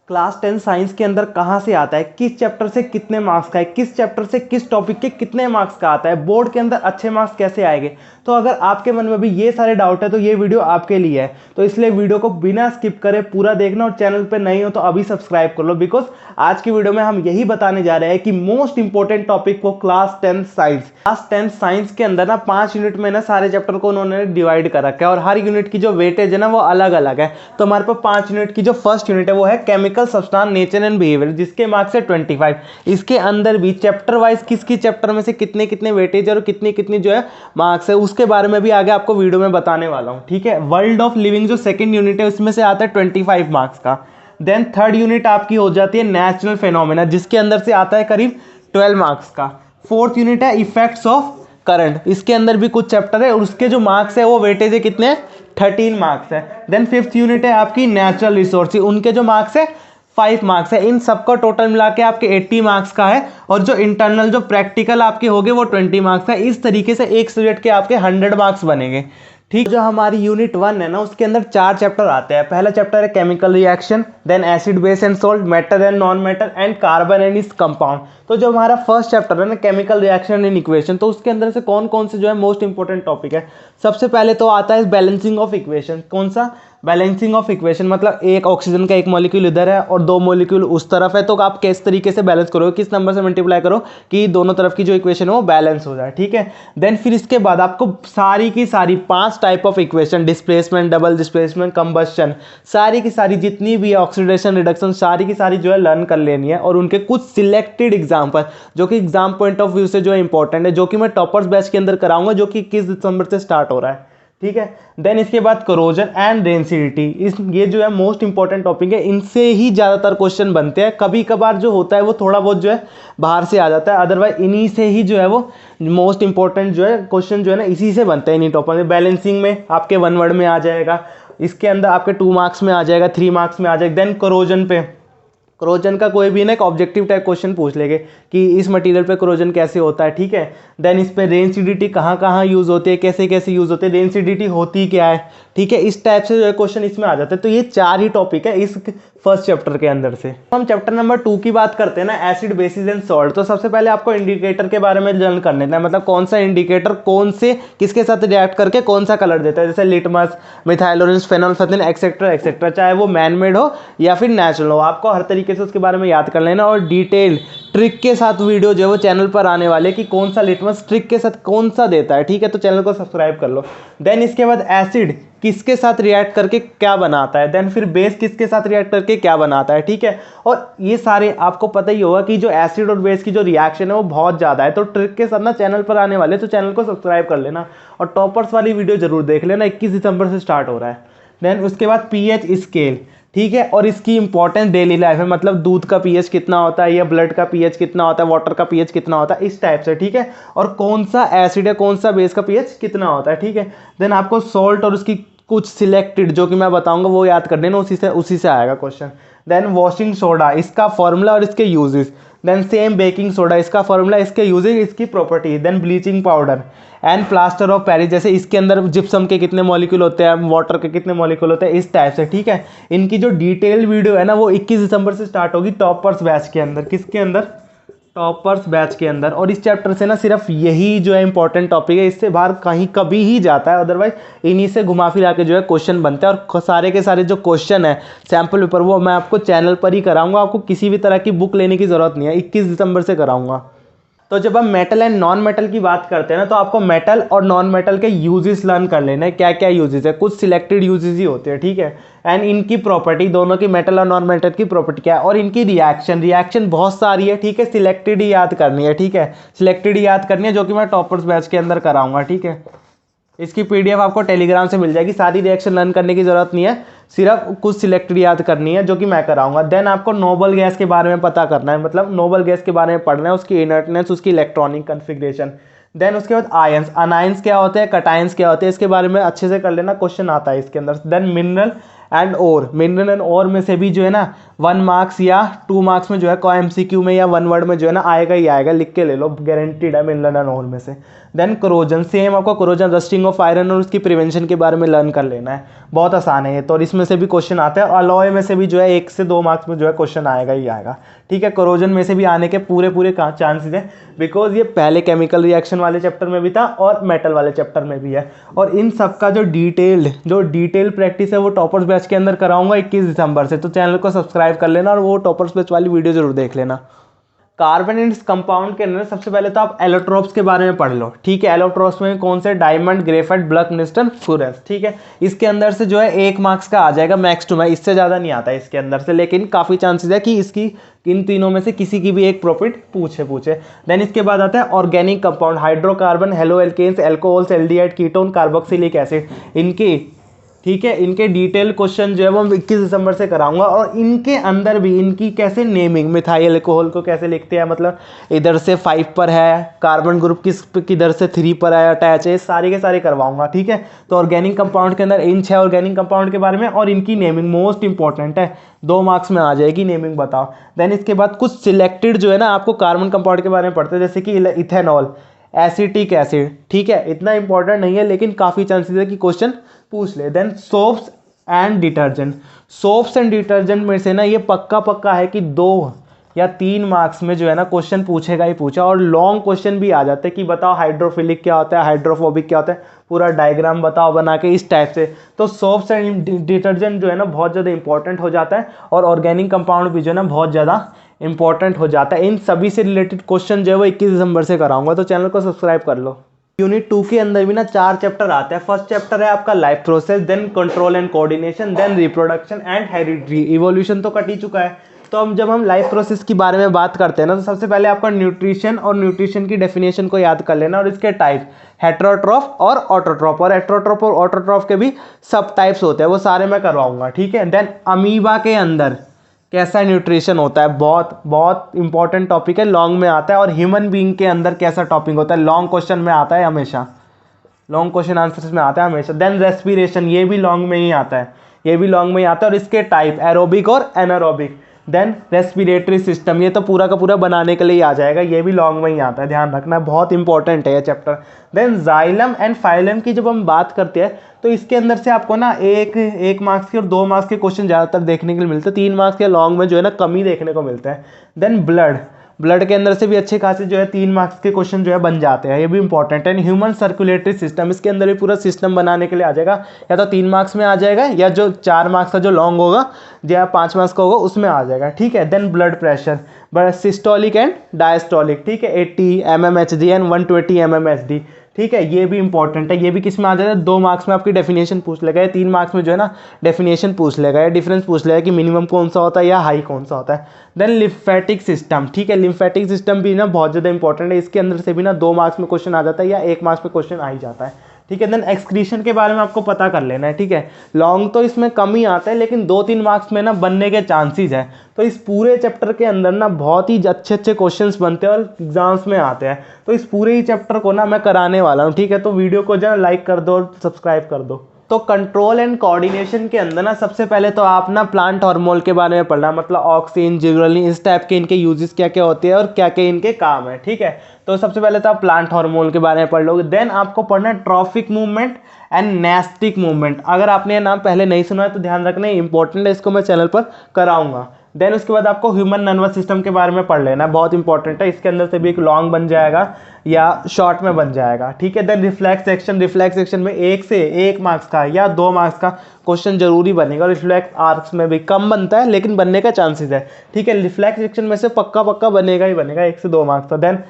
Class 10 science के अंदर कहाँ से आता है, किस चैप्टर से कितने मार्क्स का है, किस चैप्टर से किस टॉपिक के कितने मार्क्स का आता है, बोर्ड के अंदर अच्छे मार्क्स कैसे आएंगे। तो अगर आपके मन में भी ये सारे डाउट है तो ये वीडियो आपके लिए है। तो इसलिए वीडियो को बिना स्किप करे पूरा देखना, और चैनल पे नए हो तो अभी सब्सक्राइब कर लो, बिकॉज आज की वीडियो में हम यही बताने जा रहे हैं कि मोस्ट इंपॉर्टेंट टॉपिक को क्लास 10 साइंस। क्लास 10 साइंस के अंदर ना 5 यूनिट में ना सारे चैप्टर को उन्होंने डिवाइड कर रखा है, और हर यूनिट की जो वेटेज है ना वो अलग अलग है। तो हमारे पास 5 यूनिट की जो फर्स्ट यूनिट है वो है chemical substance nature and behaviour, जिसके मार्क्स है 25। इसके अंदर भी चैप्टर वाइज किस चैप्टर में से कितने कितने वेटेज और कितनी कितनी जो है मार्क्स है उसके बारे में भी आगे आपको वीडियो में बताने वाला हूं। ठीक है, वर्ल्ड ऑफ लिविंग जो सेकंड यूनिट है उसमें से आता है 25 मार्क्स का। देन थर्ड यूनिट आपकी हो जाती है नेचुरल फेनोमेना, जिसके अंदर से आता है करीब 12 मार्क्स का। फोर्थ यूनिट है इफेक्ट्स ऑफ करंट, इसके अंदर भी कुछ चैप्टर है और उसके जो मार्क्स है वो वेटेज है कितने 13 मार्क्स है। देन फिफ्थ यूनिट है आपकी नेचुरल रिसोर्स, उनके जो मार्क्स है 5 मार्क्स है। इन सबका टोटल मिला के आपके 80 मार्क्स का है, और जो इंटरनल जो प्रैक्टिकल आपके होंगे वो 20 मार्क्स है। इस तरीके से एक सब्जेक्ट के आपके 100 मार्क्स बनेंगे। ठीक, जो हमारी यूनिट 1 है ना उसके अंदर 4 चैप्टर आते हैं। पहला चैप्टर है chemical reaction, then acid base and salt, matter and non matter, and carbon and its compound. तो जो हमारा फर्स्ट चैप्टर है ना केमिकल रिएक्शन एंड इक्वेशन, तो उसके अंदर से कौन कौन से जो है मोस्ट इंपॉर्टेंट टॉपिक है। सबसे पहले तो आता है बैलेंसिंग ऑफ इक्वेशन। कौन सा बैलेंसिंग ऑफ इक्वेशन, मतलब एक ऑक्सीजन का एक मॉलिक्यूल इधर है और 2 मॉलिक्यूल उस तरफ है, तो आप किस तरीके से बैलेंस करोगे, किस नंबर से मल्टीप्लाई करो कि दोनों तरफ की जो इक्वेशन है वो बैलेंस हो जाए। ठीक है, देन फिर इसके बाद आपको सारी की सारी 5 type of equation, displacement, double displacement, combustion, सारी की सारी जितनी भी है ऑक्सीडेशन रिडक्शन, सारी की सारी जो है लर्न कर लेनी है, और उनके कुछ सिलेक्टेड एग्जाम्पल जो कि एग्जाम पॉइंट ऑफ व्यू से जो है इंपॉर्टेंट है, जो कि मैं टॉपर्स बैच के अंदर कराऊंगा, जो कि 21 दिसंबर से स्टार्ट हो रहा है। ठीक है, देन इसके बाद करोजन एंड डेंसिटी, इस ये जो है मोस्ट इंपॉर्टेंट टॉपिक है, इनसे ही ज़्यादातर क्वेश्चन बनते हैं। कभी कभार जो होता है वो थोड़ा बहुत जो है बाहर से आ जाता है, अदरवाइज इन्हीं से ही जो है वो मोस्ट इंपॉर्टेंट जो है क्वेश्चन जो है ना इसी से बनते हैं, इन्हीं टॉपिक में। बैलेंसिंग में आपके 1 वर्ड में आ जाएगा, इसके अंदर आपके 2 मार्क्स में आ जाएगा, 3 मार्क्स में आ जाएगा। देन करोजन पे, करोजन का कोई भी ना एक ऑब्जेक्टिव टाइप क्वेश्चन पूछ लेंगे कि इस मटेरियल पे करोजन कैसे होता है। ठीक है, देन इस पे रेंसिडिटी कहाँ कहाँ यूज होती है, कैसे कैसे यूज होते हैं, रेंसिडिटी होती क्या है। ठीक है, इस टाइप से जो है क्वेश्चन इसमें आ जाते हैं। तो ये 4 ही टॉपिक है इस फर्स्ट चैप्टर के अंदर से। हम चैप्टर नंबर 2 की बात करते हैं ना, एसिड बेसिस एंड सॉल्ट। तो सबसे पहले आपको इंडिकेटर के बारे में लर्न कर लेना है, मतलब कौन सा इंडिकेटर कौन से किसके साथ रिएक्ट करके कौन सा कलर देता है, जैसे litmus, methyl orange, phenolphthalein, etcetera etcetera, चाहे वो मैन मेड हो या फिर नेचुरल हो, आपको हर तरीके से उसके बारे में याद कर लेना। और डिटेल ट्रिक के साथ वीडियो जो है वो चैनल पर आने वाले कि कौन सा लिटमस ट्रिक के साथ कौन सा देता है। ठीक है, तो चैनल को सब्सक्राइब कर लो। देन इसके बाद एसिड किसके साथ रिएक्ट करके क्या बनाता है, देन फिर बेस किसके साथ रिएक्ट करके क्या बनाता है। ठीक है, और ये सारे आपको पता ही होगा कि जो एसिड और बेस की जो रिएक्शन है वो बहुत ज़्यादा है। तो ट्रिक के साथ ना चैनल पर आने वाले, तो चैनल को सब्सक्राइब कर लेना, और टॉपर्स वाली वीडियो जरूर देख लेना, 21 दिसंबर से स्टार्ट हो रहा है। देन उसके बाद पीएच स्केल, ठीक है, और इसकी इंपॉर्टेंस डेली लाइफ है, मतलब दूध का पीएच कितना होता है या ब्लड का पीएच कितना होता है, वाटर का पीएच कितना होता है, इस टाइप से। ठीक है, और कौन सा एसिड है कौन सा बेस का पीएच कितना होता है। ठीक है, देन आपको सॉल्ट और उसकी कुछ सिलेक्टेड जो कि मैं बताऊंगा वो याद कर लेना, उसी से आएगा क्वेश्चन। देन वॉशिंग सोडा, इसका फॉर्मूला और इसके uses. Then same baking soda, इसका फॉर्मूला, इसके यूजेस, इसकी property. Then bleaching powder and plaster of Paris, जैसे इसके अंदर जिप्सम के कितने मॉलिक्यूल होते हैं, वाटर के कितने मॉलिक्यूल होते हैं, इस टाइप से। ठीक है, इनकी जो डिटेल वीडियो है ना वो 21 दिसंबर से स्टार्ट होगी टॉपर्स बैच के अंदर। किसके अंदर, टॉपर्स बैच के अंदर। और इस चैप्टर से ना सिर्फ यही जो है इंपॉर्टेंट टॉपिक है, इससे बाहर कहीं कभी ही जाता है, अदरवाइज इन्हीं से घुमा फिरा के जो है क्वेश्चन बनते हैं। और सारे के सारे जो क्वेश्चन है सैम्पल पेपर वो मैं आपको चैनल पर ही कराऊंगा, आपको किसी भी तरह की बुक लेने की जरूरत नहीं है, 21 दिसंबर से कराऊंगा। तो जब हम मेटल एंड नॉन मेटल की बात करते हैं ना, तो आपको मेटल और नॉन मेटल के यूजेस लर्न कर लेना है, क्या क्या यूजेस है, कुछ सिलेक्टेड यूजेस ही होते हैं। ठीक है, एंड इनकी प्रॉपर्टी, दोनों की मेटल और नॉन मेटल की प्रॉपर्टी क्या है, और इनकी रिएक्शन बहुत सारी है। ठीक है, सिलेक्टेड ही याद करनी है। ठीक है, सिलेक्टेड ही याद करनी है, जो कि मैं टॉपर्स बैच के अंदर कराऊंगा। ठीक है, इसकी पीडीएफ आपको टेलीग्राम से मिल जाएगी, सारी रिएक्शन लर्न करने की जरूरत नहीं है, सिर्फ कुछ सिलेक्टेड याद करनी है जो कि मैं कराऊंगा। देन आपको नोबल गैस के बारे में पता करना है, मतलब नोबल गैस के बारे में पढ़ना है, उसकी इनर्टनेस, उसकी इलेक्ट्रॉनिक कन्फिग्रेशन। देन उसके बाद आयंस, अनायंस क्या होते हैं, कटायंस क्या होते हैं, इसके बारे में अच्छे से कर लेना, क्वेश्चन आता है इसके अंदर। देन मिनरल एंड और मिनरल एंड और में से भी जो है ना 1 मार्क्स या 2 मार्क्स में जो है कोई एमसीक्यू में या 1 वर्ड में जो है ना आएगा ही आएगा, लिख के ले लो, गारंटीड है मिनरल एंड और में से। देन कोरोजन, सेम आपको कोरोजन रस्टिंग ऑफ आयरन और उसकी प्रिवेंशन के बारे में लर्न कर लेना है, बहुत आसान है ये तो, और इसमें से भी क्वेश्चन आता है। और अलॉय में से भी जो है 1 से 2 मार्क्स में जो है क्वेश्चन आएगा ही आएगा, ठीक है। कोरोजन में से भी आने के पूरे चांसेस हैं, बिकॉज ये पहले केमिकल रिएक्शन वाले चैप्टर में भी था और मेटल वाले चैप्टर में भी है। और इन सब का जो डिटेल प्रैक्टिस है वो टॉपर्स बैच के अंदर कराऊंगा 21 दिसंबर से, तो चैनल को सब्सक्राइब कर लेना और वो टॉपर्स बैच वाली वीडियो जरूर देख लेना। कार्बन एंड कंपाउंड के अंदर सबसे पहले तो आप एलोट्रोप्स के बारे में पढ़ लो, ठीक है। एलोट्रोप्स में कौन से, डायमंड, ग्रेफाइट, ब्लैकलिस्टन, फ्लोरेंस, ठीक है। इसके अंदर से जो है 1 मार्क्स का आ जाएगा मैक्स टू मैक्स, इससे ज़्यादा नहीं आता है इसके अंदर से, लेकिन काफ़ी चांसेस है कि इसकी इन तीनों में से किसी की भी एक प्रॉफिट पूछे। देन इसके बाद आता है organic compound, hydrocarbon, haloalkanes, alcohols, aldehyde, ketone, carboxylic acid, इनकी, ठीक है, इनके डिटेल क्वेश्चन जो है वो 21 दिसंबर से कराऊंगा। और इनके अंदर भी इनकी कैसे नेमिंग, मिथाइल अल्कोहल को कैसे लिखते हैं, मतलब इधर से 5 पर है, कार्बन ग्रुप किधर से 3 पर है अटैच है, सारे के सारे करवाऊंगा, ठीक है। तो ऑर्गेनिक कंपाउंड के अंदर इन 6 ऑर्गेनिक कंपाउंड के बारे में और इनकी नेमिंग मोस्ट इंपॉर्टेंट है, 2 मार्क्स में आ जाएगी, नेमिंग बताओ। देन इसके बाद कुछ सिलेक्टेड जो है ना आपको कार्बन कंपाउंड के बारे में पढ़ते हैं, जैसे कि इथेनॉल, एसिटिक एसिड, ठीक है, इतना इंपॉर्टेंट नहीं है लेकिन काफ़ी चांसेस है कि क्वेश्चन पूछ ले। Then soaps and detergent, soaps and detergent में से ना ये पक्का है कि 2 या 3 मार्क्स में जो है ना क्वेश्चन पूछेगा ही पूछा। और लॉन्ग क्वेश्चन भी आ जाते हैं कि बताओ हाइड्रोफिलिक क्या होता है, हाइड्रोफोबिक क्या होता है, पूरा डायग्राम बताओ बना के, इस टाइप से। तो सोप्स एंड डिटर्जेंट जो है ना बहुत ज़्यादा इंपॉर्टेंट हो जाता है, और ऑर्गेनिक कंपाउंड भी जो है ना बहुत ज़्यादा इंपॉर्टेंट हो जाता है। इन सभी से रिलेटेड क्वेश्चन जो है वो 21 दिसंबर से कराऊंगा, तो चैनल को सब्सक्राइब कर लो। यूनिट 2 के अंदर भी ना 4 चैप्टर आते हैं। फर्स्ट चैप्टर है आपका life process, then control and coordination, then reproduction and heredity. Evolution तो कट ही चुका है। तो अब जब हम लाइफ प्रोसेस के बारे में बात करते हैं ना, तो सबसे पहले आपका न्यूट्रिशन और न्यूट्रिशन की डेफिनेशन को याद कर लेना, और इसके टाइप हेटेरोट्रॉफ और ऑटोट्रॉफ, और हेटेरोट्रॉफ और ऑटोट्रॉफ के भी सब टाइप्स होते हैं, वो सारे मैं करवाऊंगा, ठीक है। देन अमीबा के अंदर कैसा न्यूट्रिशन होता है, बहुत इंपॉर्टेंट टॉपिक है, लॉन्ग में आता है। और ह्यूमन बीइंग के अंदर कैसा टॉपिक होता है, लॉन्ग क्वेश्चन में आता है हमेशा, लॉन्ग क्वेश्चन आंसर्स में आता है हमेशा। देन रेस्पिरेशन, ये भी लॉन्ग में ही आता है, ये भी लॉन्ग में ही आता है, और इसके टाइप एरोबिक और एनारोबिक। देन रेस्पिरेटरी सिस्टम, ये तो पूरा का पूरा बनाने के लिए ही आ जाएगा, ये भी लॉन्ग में ही आता है, ध्यान रखना, बहुत इंपॉर्टेंट है ये chapter. Then xylem and phloem की जब हम बात करते हैं तो इसके अंदर से आपको ना एक मार्क्स के और 2 मार्क्स के क्वेश्चन ज़्यादातर देखने के लिए मिलते हैं, 3 मार्क्स के लॉन्ग में जो है ना कम ही देखने को मिलते हैं। देन ब्लड के अंदर से भी अच्छे खासे जो है 3 मार्क्स के क्वेश्चन जो है बन जाते हैं, ये भी इंपॉर्टेंट है। ह्यूमन सर्कुलेटरी सिस्टम, इसके अंदर भी पूरा सिस्टम बनाने के लिए आ जाएगा, या तो 3 मार्क्स में आ जाएगा, या जो 4 मार्क्स का जो लॉन्ग होगा या 5 मार्क्स का होगा उसमें आ जाएगा, ठीक है। Then blood pressure, systolic and diastolic, ठीक है, 80 mmHg एंड 120 mmHg, ठीक है, ये भी इंपॉर्टेंट है। ये भी किस में आ जाएगा, 2 मार्क्स में आपकी डेफिनेशन पूछ लेगा, 3 मार्क्स में जो है ना डेफिनेशन पूछ लेगा, या डिफरेंस पूछ लेगा कि मिनिमम कौन सा होता है या हाई कौन सा होता है। देन लिम्फेटिक सिस्टम, ठीक है, लिम्फेटिक सिस्टम भी ना बहुत ज़्यादा इंपॉर्टेंट है, इसके अंदर से भी ना 2 मार्क्स में क्वेश्चन आ जाता है या 1 मार्क्स में क्वेश्चन आ ही जाता है, ठीक है। देन एक्सक्रीशन के बारे में आपको पता कर लेना है, ठीक है, लॉन्ग तो इसमें कम ही आता है लेकिन 2-3 मार्क्स में ना बनने के चांसेस है। तो इस पूरे चैप्टर के अंदर ना बहुत ही अच्छे क्वेश्चंस बनते हैं और एग्जाम्स में आते हैं, तो इस पूरे ही चैप्टर को ना मैं कराने वाला हूँ, ठीक है। तो वीडियो को जो है लाइक कर दो और सब्सक्राइब कर दो। तो कंट्रोल एंड कोऑर्डिनेशन के अंदर ना सबसे पहले तो आप ना प्लांट हार्मोन के बारे में पढ़ना, मतलब ऑक्सिन, जिबरेलिन, इस टाइप के इनके यूजेस क्या क्या होते हैं और क्या क्या इनके काम है, ठीक है। तो सबसे पहले तो आप प्लांट हार्मोन के बारे में पढ़ लोगे। देन आपको पढ़ना है trophic movement and nastic movement. अगर आपने ये नाम पहले नहीं सुना है तो ध्यान रखना, इंपॉर्टेंट है, इसको मैं चैनल पर कराऊंगा। देन उसके बाद आपको ह्यूमन नर्वस सिस्टम के बारे में पढ़ लेना, बहुत इंपॉर्टेंट है, इसके अंदर से भी एक लॉन्ग बन जाएगा या शॉर्ट में बन जाएगा, ठीक है। देन रिफ्लेक्स सेक्शन में 1 से 1 मार्क्स का या 2 मार्क्स का क्वेश्चन जरूरी बनेगा। रिफ्लेक्स आर्क्स में भी कम बनता है लेकिन बनने का चांसेस है, ठीक है। रिफ्लेक्स सेक्शन में से पक्का बनेगा ही बनेगा 1 से 2 मार्क्स का। देन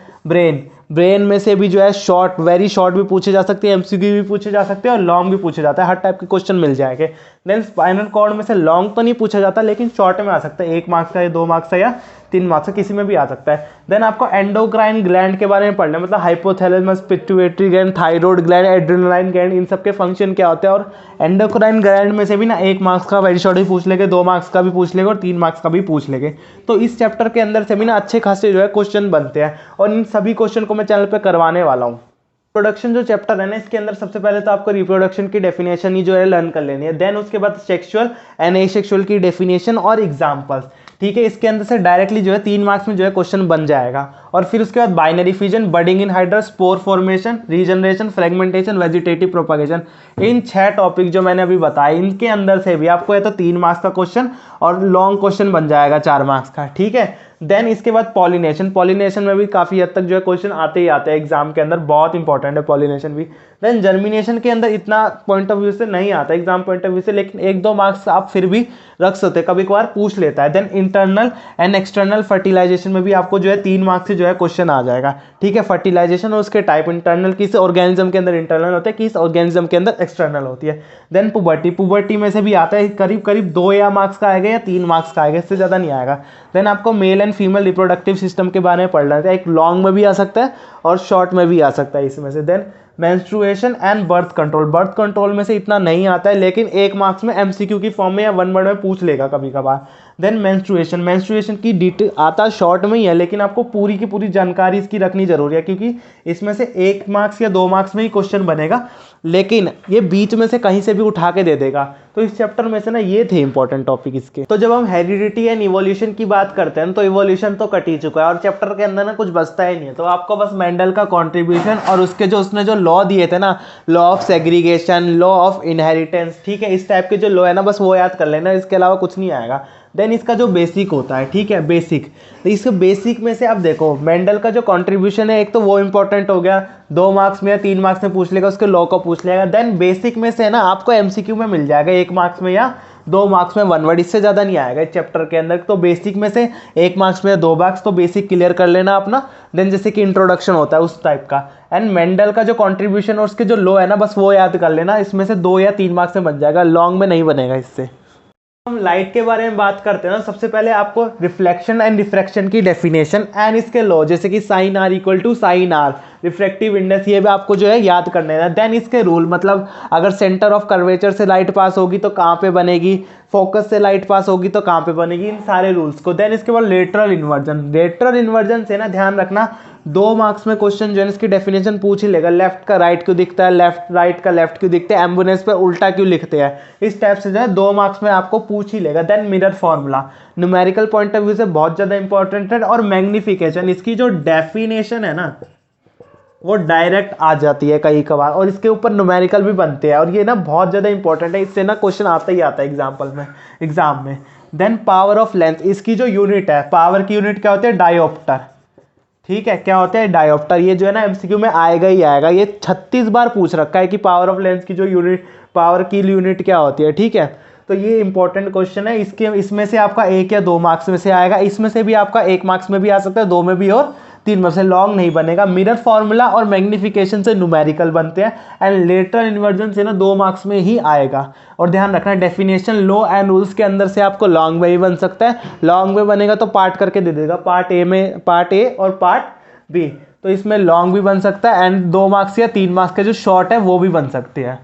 ब्रेन में से भी जो है शॉर्ट, वेरी शॉर्ट भी पूछे जा सकते हैं, एमसीक्यू भी पूछे जा सकते हैं और लॉन्ग भी पूछे जाता है, हर टाइप के क्वेश्चन मिल जाएंगे। देन स्पाइनल कॉर्ड में से लॉन्ग तो नहीं पूछा जाता लेकिन शॉर्ट में आ सकता है, 1 मार्क्स का या 2 मार्क्स का या 3 मार्क्स का, किसी में भी आ सकता है। देन आपको एंडोक्राइन ग्लैंड के बारे में पढ़ना है, मतलब hypothalamus, pituitary gland, thyroid gland, adrenaline gland, इन सब के फंक्शन क्या होते हैं। और एंडोक्राइन ग्लैंड में से भी ना 1 मार्क्स का वेरी शॉर्ट भी पूछ लेंगे, 2 मार्क्स का भी पूछ लेंगे और 3 मार्क्स का भी पूछ लेंगे। तो इस चैप्टर के अंदर से भी ना अच्छे खासे जो है क्वेश्चन बनते हैं और इन सभी क्वेश्चन को मैं चैनल पर करवाने वाला हूँ। रिप्रोडक्शन जो चैप्टर है ना, इसके अंदर सबसे पहले तो आपको रिप्रोडक्शन की डेफिनेशन ही जो है लर्न कर लेनी है। देन उसके बाद सेक्सुअल एंड एसेक्सुअल की डेफिनेशन और एग्जांपल्स, ठीक है। इसके अंदर से डायरेक्टली जो है 3 मार्क्स में जो है क्वेश्चन बन जाएगा। और फिर उसके बाद binary fission, budding in hydra, spore formation, regeneration, fragmentation, vegetative propagation, in 6 topic जो मैंने अभी बताए, इनके अंदर से भी आपको है तो 3 मार्क्स का क्वेश्चन और लॉन्ग क्वेश्चन बन जाएगा 4 मार्क्स का, ठीक है। देन इसके बाद पॉलिनेशन, पॉलिनेशन में भी काफ़ी हद तक जो है क्वेश्चन आते ही आते हैं एग्जाम के अंदर, बहुत इंपॉर्टेंट है पॉलिनेशन भी। देन जर्मिनेशन के अंदर इतना पॉइंट ऑफ व्यू से नहीं आता एग्जाम पॉइंट ऑफ व्यू से, लेकिन 1-2 मार्क्स आप फिर भी रख सकते हैं, कभी कभार पूछ लेता है। Then internal and external fertilisation में भी आपको जो है 3 मार्क्स से जो है क्वेश्चन आ जाएगा, ठीक है। फर्टिलाइजेशन और उसके टाइप, इंटरनल किस ऑर्गेनिज्म के अंदर इंटरनल होता है, किस ऑर्गेनिज्म के अंदर एक्सटर्नल होती है। देन पुबर्टी, पुबर्टी में से भी आता है, करीब करीब 2 या मार्क्स का आएगा या 3 मार्क्स का आएगा, इससे ज़्यादा नहीं आएगा। देन आपको male and female reproductive system के बारे में पढ़ना है, एक लॉन्ग में भी आ सकता है और शॉर्ट में भी आ सकता है इसमें से। Then menstruation and birth control, birth control में से इतना नहीं आता है, लेकिन 1 मार्क्स में एमसीक्यू की फॉर्म में या 1 वर्ड में पूछ लेगा कभी कभार। देन मेंस्ट्रुएशन, मेंस्ट्रुएशन की डिटेल आता शॉर्ट में ही है, लेकिन आपको पूरी की पूरी जानकारी इसकी रखनी जरूरी है, क्योंकि इसमें से 1 मार्क्स या 2 मार्क्स में ही क्वेश्चन बनेगा, लेकिन ये बीच में से कहीं से भी उठा के दे देगा। तो इस चैप्टर में से ना ये थे इंपॉर्टेंट टॉपिक इसके। तो जब हम हेरिडिटी एंड इवोल्यूशन की बात करते हैं तो इवोल्यूशन तो कट ही चुका है और चैप्टर के अंदर ना कुछ बचता ही नहीं है। तो आपको बस मेंडल का कॉन्ट्रीब्यूशन और उसके जो उसने जो लॉ दिए थे ना, law of segregation, law of inheritance, ठीक है, इस टाइप के जो लॉ है ना, बस वो याद कर लेना, इसके अलावा कुछ नहीं आएगा। देन इसका जो बेसिक होता है, ठीक है, बेसिक, तो इसके बेसिक में से आप देखो मेंडल का जो कंट्रीब्यूशन है, एक तो वो इंपॉर्टेंट हो गया, 2 मार्क्स में या 3 मार्क्स में पूछ लेगा, उसके लॉ को पूछ लेगा। देन बेसिक में से ना आपको एमसीक्यू में मिल जाएगा 1 मार्क्स में या 2 मार्क्स में 1 वर्ड, इससे ज़्यादा नहीं आएगा इस चैप्टर के अंदर। तो बेसिक में से 1 मार्क्स में 2 मार्क्स तो बेसिक क्लियर कर लेना अपना। देन जैसे कि इंट्रोडक्शन होता है उस टाइप का, एंड मेंडल का जो कंट्रीब्यूशन और उसके जो लॉ है ना, बस वो याद कर लेना, इसमें से 2 या 3 मार्क्स में बन जाएगा, लॉन्ग में नहीं बनेगा इससे। हम लाइट के बारे में बात करते हैं ना, सबसे पहले आपको रिफ्लेक्शन एंड रिफ्रैक्शन की डेफिनेशन एंड इसके लॉ, जैसे कि sine r equal to sine r, refractive index, ये भी आपको जो है याद करने है। देन इसके रूल, मतलब अगर सेंटर ऑफ कर्वेचर से लाइट पास होगी तो कहाँ पे बनेगी, फोकस से लाइट पास होगी तो कहाँ पे बनेगी, इन सारे रूल्स को। देन इसके बाद लेटरल इन्वर्जन, लेटरल इन्वर्जन से ना ध्यान रखना 2 मार्क्स में क्वेश्चन जो है इसकी डेफिनेशन पूछ ही लेगा, लेफ्ट का राइट क्यों दिखता है, लेफ्ट राइट का लेफ्ट क्यों दिखता है, एम्बुलेंस पे उल्टा क्यों लिखते हैं, इस टाइप से जो है 2 मार्क्स में आपको पूछ ही लेगा। Then mirror formula, numerical point of view से बहुत ज़्यादा इंपॉर्टेंट है। और मैग्निफिकेशन, इसकी जो डेफिनेशन है ना वो डायरेक्ट आ जाती है कई कबार, और इसके ऊपर न्यूमेरिकल भी बनते हैं, और ये ना बहुत ज़्यादा इंपॉर्टेंट है, इससे ना क्वेश्चन आता ही आता है एग्जाम में। देन पावर ऑफ लेंथ, इसकी जो यूनिट है, पावर की यूनिट क्या होती है, डायोप्टर, ठीक है, क्या होता है डायोप्टर, ये जो है ना एमसीक्यू में आएगा ही आएगा, ये 36 बार पूछ रखा है कि पावर ऑफ लेंस की जो यूनिट, पावर की यूनिट क्या होती है, ठीक है। तो ये इंपॉर्टेंट क्वेश्चन है, इसमें से आपका 1 या 2 मार्क्स में से आएगा, इसमें से भी आपका 1 मार्क्स में भी आ सकता है, 2 में भी और 3 में से, लॉन्ग नहीं बनेगा। मिरर फॉर्मूला और मैग्निफिकेशन से न्यूमेरिकल बनते हैं, एंड लेटरल इन्वर्जन से ना 2 मार्क्स में ही आएगा। और ध्यान रखना डेफिनेशन, लॉ एंड रूल्स के अंदर से आपको लॉन्ग में भी बन सकता है, लॉन्ग में बनेगा तो पार्ट करके दे देगा, पार्ट ए और पार्ट बी, तो इसमें लॉन्ग भी बन सकता है, एंड 2 मार्क्स या 3 मार्क्स के जो शॉर्ट है वो भी बन सकते हैं।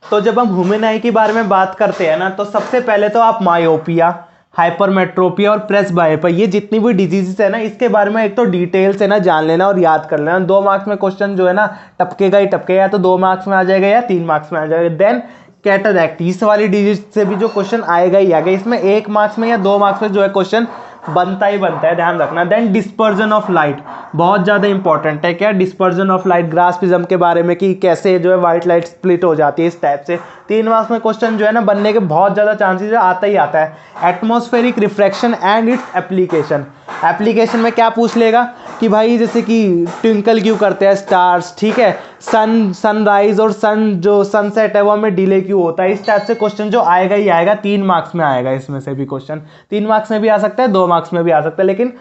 तो जब हम ह्यूमन आई के बारे में बात करते हैं ना, तो सबसे पहले तो आप मायोपिया, हाइपरमेट्रोपिया और प्रेसबायोपिया, ये जितनी भी डिजीजेस है ना, इसके बारे में एक तो डिटेल से ना जान लेना और याद कर लेना। 2 मार्क्स में क्वेश्चन जो है ना टपकेगा ही टपकेगा, या तो 2 मार्क्स में आ जाएगा या 3 मार्क्स में आ जाएगा। देन कैटरैक्ट, इस वाली डिजीज से भी जो क्वेश्चन आएगा ही आएगा, इसमें 1 मार्क्स में या 2 मार्क्स में जो है क्वेश्चन बनता ही बनता है, ध्यान रखना। देन डिस्पर्जन ऑफ लाइट, बहुत ज़्यादा इंपॉर्टेंट है, क्या dispersion of light, grass prism के बारे में कि कैसे जो है व्हाइट लाइट स्प्लिट हो जाती है, इस टाइप से 3 मार्क्स में क्वेश्चन जो है ना बनने के बहुत ज़्यादा चांसेस है, आता ही आता है। Atmospheric refraction and its application, application में क्या पूछ लेगा कि भाई जैसे कि ट्विंकल क्यों करते हैं स्टार्स, ठीक है, सनराइज और सनसेट है वो हमें डिले क्यों होता है, इस टाइप से क्वेश्चन जो आएगा ही आएगा, 3 मार्क्स में आएगा। इसमें से भी क्वेश्चन 3 मार्क्स में भी आ सकता है, 2 मार्क्स में भी आ सकता है, लेकिन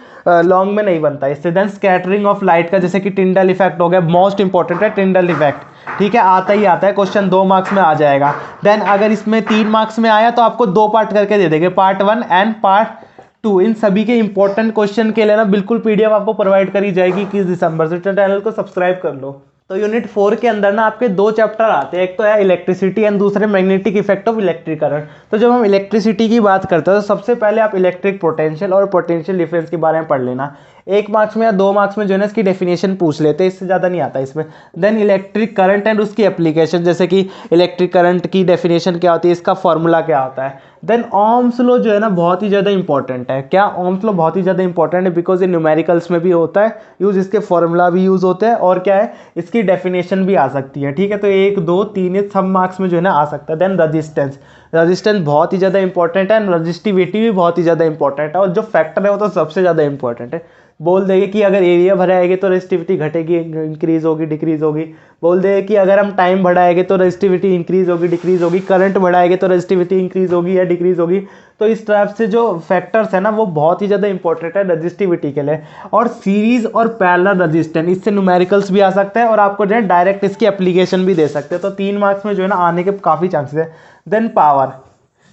लॉन्ग में नहीं बनता इससे। देन स्कैटरिंग ऑफ लाइट का, जैसे कि टिंडल इफेक्ट हो गया, मोस्ट इंपॉर्टेंट है टिंडल इफेक्ट, ठीक है, आता ही आता है, क्वेश्चन 2 मार्क्स में आ जाएगा। देन अगर इसमें 3 मार्क्स में आया तो आपको 2 पार्ट करके दे देंगे, पार्ट 1 एंड पार्ट 2। इन सभी के इंपॉर्टेंट क्वेश्चन के लिए ना बिल्कुल पीडीएफ आपको प्रोवाइड करी जाएगी 21 दिसंबर से, चैनल को सब्सक्राइब कर लो। तो यूनिट 4 के अंदर ना आपके 2 चैप्टर आते हैं, एक तो है इलेक्ट्रिसिटी एंड दूसरे magnetic effect of electric current. तो जब हम इलेक्ट्रिसिटी की बात करते हैं तो सबसे पहले आप इलेक्ट्रिक पोटेंशियल और पोटेंशियल डिफरेंस के बारे में पढ़ लेना। 1 मार्क्स में या 2 मार्क्स में जो है ना इसकी डेफिनेशन पूछ लेते हैं, इससे ज़्यादा नहीं आता इसमें। देन इलेक्ट्रिक करंट एंड उसकी एप्लीकेशन, जैसे कि इलेक्ट्रिक करंट की डेफिनेशन क्या होती है, इसका फॉर्मूला क्या होता है। देन ओम्स लॉ जो है ना बहुत ही ज़्यादा इंपॉर्टेंट है। क्या ओम्स लॉ बहुत ही ज़्यादा इंपॉर्टेंट है, बिकॉज ये न्यूमेरिकल्स में भी होता है यूज, इसके फॉर्मूला भी यूज़ होते हैं, और क्या है इसकी डेफिनेशन भी आ सकती है। ठीक है, तो 1 2 3 सब मार्क्स में जो है ना आ सकता है। देन रजिस्टेंस, रजिस्टेंस बहुत ही ज़्यादा इंपॉर्टेंट है, एंड रजिस्टिविटी भी बहुत ही ज़्यादा इंपॉर्टेंट है, और जो फैक्टर है वो तो सबसे ज़्यादा इंपॉर्टेंट है। बोल देंगे कि अगर एरिया बढ़ाएंगे तो रेजिस्टिविटी घटेगी, इंक्रीज होगी, डिक्रीज होगी। बोल देंगे कि अगर हम टाइम बढ़ाएंगे तो रेजिस्टिविटी इंक्रीज होगी, डिक्रीज होगी। करंट बढ़ाएंगे तो रेजिस्टिविटी इंक्रीज होगी या डिक्रीज होगी। तो इस तरह से जो फैक्टर्स है ना वो बहुत ही ज़्यादा इंपॉर्टेंट है रजिस्टिविटी के लिए। और सीरीज और पैरेलल रजिस्टेंस, इससे न्यूमेरिकल्स भी आ सकता है और आपको जो है डायरेक्ट इसकी एप्लीकेशन भी दे सकते हैं। तो 3 मार्क्स में जो है ना आने के काफ़ी चांसेस है। देन पावर,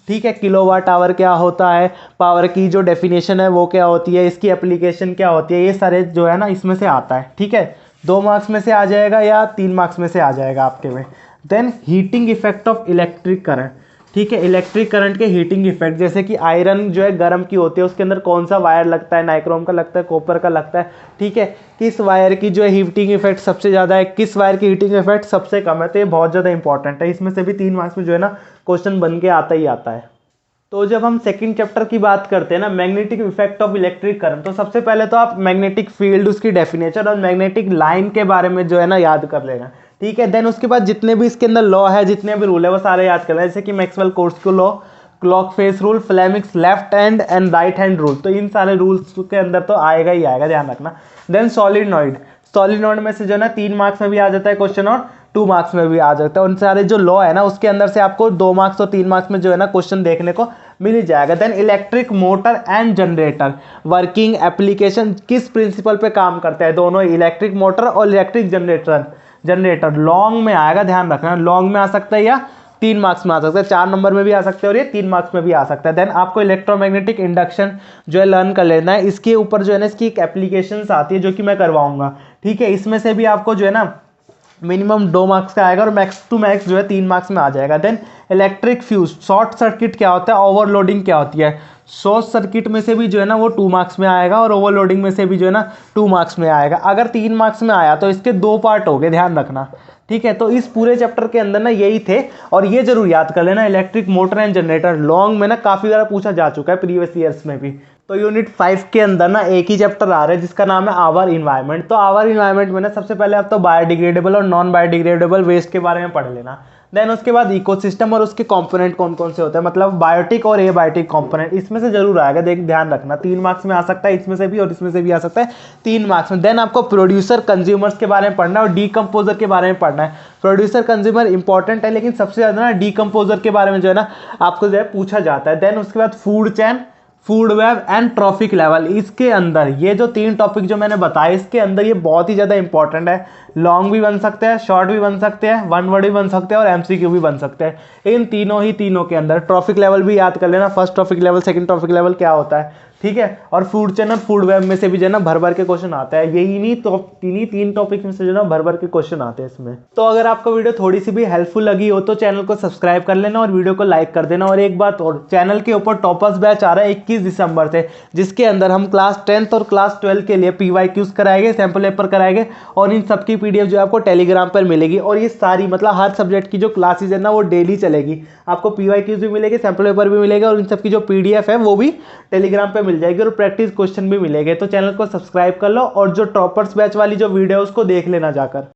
ठीक है, किलोवाट आवर क्या होता है, पावर की जो डेफिनेशन है वो क्या होती है, इसकी एप्लीकेशन क्या होती है, ये सारे जो है ना इसमें से आता है। ठीक है, 2 मार्क्स में से आ जाएगा या 3 मार्क्स में से आ जाएगा आपके में। Then heating effect of electric current, ठीक है, इलेक्ट्रिक करंट के हीटिंग इफेक्ट, जैसे कि आयरन जो है गर्म की होती है, उसके अंदर कौन सा वायर लगता है, नाइक्रोम का लगता है, कॉपर का लगता है। ठीक है, किस वायर की जो है हीटिंग इफेक्ट सबसे ज़्यादा है, किस वायर की हीटिंग इफेक्ट सबसे कम है। तो ये बहुत ज़्यादा इंपॉर्टेंट है, इसमें से भी 3 मार्क्स में जो है ना क्वेश्चन बन के आता ही आता है। तो जब हम सेकंड चैप्टर की बात करते हैं ना, magnetic effect of electric current, तो सबसे पहले तो आप मैग्नेटिक फील्ड, उसकी डेफिनेशन और मैग्नेटिक लाइन के बारे में जो है ना याद कर लेना। ठीक है, देन उसके बाद जितने भी इसके अंदर लॉ है, जितने भी रूल है वो सारे याद कर लेना, जैसे कि Maxwell corkscrew law, clock face rule, Fleming's left hand and right hand rule. तो इन सारे रूल्स के अंदर तो आएगा ही आएगा, ध्यान रखना। देन सॉलिनॉइड, सॉलिनॉइड में से जो है ना 3 मार्क्स में भी आ जाता है क्वेश्चन और 2 मार्क्स में भी आ जाता है। उन सारे जो लॉ है ना उसके अंदर से आपको 2 मार्क्स और 3 मार्क्स में जो है ना क्वेश्चन देखने को मिल ही जाएगा। Then electric motor and generator, working application, किस प्रिंसिपल पे काम करते हैं दोनों, इलेक्ट्रिक मोटर और इलेक्ट्रिक जनरेटर। जनरेटर लॉन्ग में आएगा, ध्यान रखना, लॉन्ग में आ सकता है या 3 मार्क्स में आ सकता है, 4 नंबर में भी आ सकता है और ये 3 मार्क्स में भी आ सकता है। देन आपको इलेक्ट्रोमैग्नेटिक इंडक्शन जो है लर्न कर लेना है, इसके ऊपर जो है ना इसकी एक एप्लीकेशन आती है जो कि मैं करवाऊंगा। ठीक है, इसमें से भी आपको जो है ना मिनिमम 2 मार्क्स का आएगा और मैक्स टू मैक्स जो है 3 मार्क्स में आ जाएगा। Then electric fuse, short circuit क्या होता है, ओवरलोडिंग क्या होती है। शॉर्ट सर्किट में से भी जो है ना वो 2 मार्क्स में आएगा और ओवरलोडिंग में से भी जो है ना 2 मार्क्स में आएगा। अगर 3 मार्क्स में आया तो इसके 2 पार्ट हो गए, ध्यान रखना। ठीक है, तो इस पूरे चैप्टर के अंदर ना यही थे, और ये जरूर याद कर लेना, electric motor and generator long में ना काफ़ी ज़्यादा पूछा जा चुका है प्रीवियस ईयर्स में भी। तो यूनिट 5 के अंदर ना एक ही चैप्टर आ रहा है जिसका नाम है आवर इन्वायरमेंट। तो आवर इन्वायरमेंट में ना सबसे पहले आप तो बायोडिग्रेडेबल और नॉन बायोडिग्रेडेबल वेस्ट के बारे में पढ़ लेना। देन उसके बाद इकोसिस्टम और उसके कंपोनेंट कौन कौन से होते हैं, मतलब बायोटिक और एबायोटिक कंपोनेंट, इसमें से जरूर आएगा, ध्यान रखना। 3 मार्क्स में आ सकता है इसमें से भी और इसमें से भी आ सकता है 3 मार्क्स में। देन आपको प्रोड्यूसर कंज्यूमर्स के बारे में पढ़ना है और डीकम्पोजर के बारे में पढ़ना है। प्रोड्यूसर कंज्यूमर इंपॉर्टेंट है, लेकिन सबसे ज़्यादा ना डीकम्पोजर के बारे में जो है ना आपको जो है पूछा जाता है। देन उसके बाद food chain, food web and trophic level, इसके अंदर ये जो 3 टॉपिक जो मैंने बताए इसके अंदर ये बहुत ही ज़्यादा इंपॉर्टेंट है। लॉन्ग भी बन सकते हैं, शॉर्ट भी बन सकते हैं, 1 वर्ड भी बन सकते हैं और एमसीक्यू भी बन सकते हैं। इन तीनों के अंदर ट्रॉफिक लेवल भी याद कर लेना, first trophic level, second trophic level क्या होता है। ठीक है, और फूड चैन और फूड वेब में से भी जो है ना भर भर के क्वेश्चन आता है। यही नहीं तो 3 टॉपिक में से जो है ना भर भर के क्वेश्चन आते हैं इसमें। तो अगर आपको वीडियो थोड़ी सी भी हेल्पफुल लगी हो तो चैनल को सब्सक्राइब कर लेना और वीडियो को लाइक कर देना। और एक बात और, चैनल के ऊपर टॉपर्स बैच आ रहा है 21 दिसंबर से, जिसके अंदर हम क्लास 10th और क्लास 12 के लिए PYQs कराएंगे, सैम्पल पेपर कराएंगे और इन सबकी PDF जो आपको टेलीग्राम पर मिलेगी। और ये सारी मतलब हर सब्जेक्ट की जो क्लासेज है ना वो डेली चलेगी, आपको PYQs भी मिलेगी, सैम्पल पेपर भी मिलेगा और इन सबकी जो PDF है वो भी टेलीग्राम पे मिल जाएगी और प्रैक्टिस क्वेश्चन भी मिलेंगे। तो चैनल को सब्सक्राइब कर लो और जो टॉपर्स बैच वाली जो वीडियो है उसको देख लेना जाकर।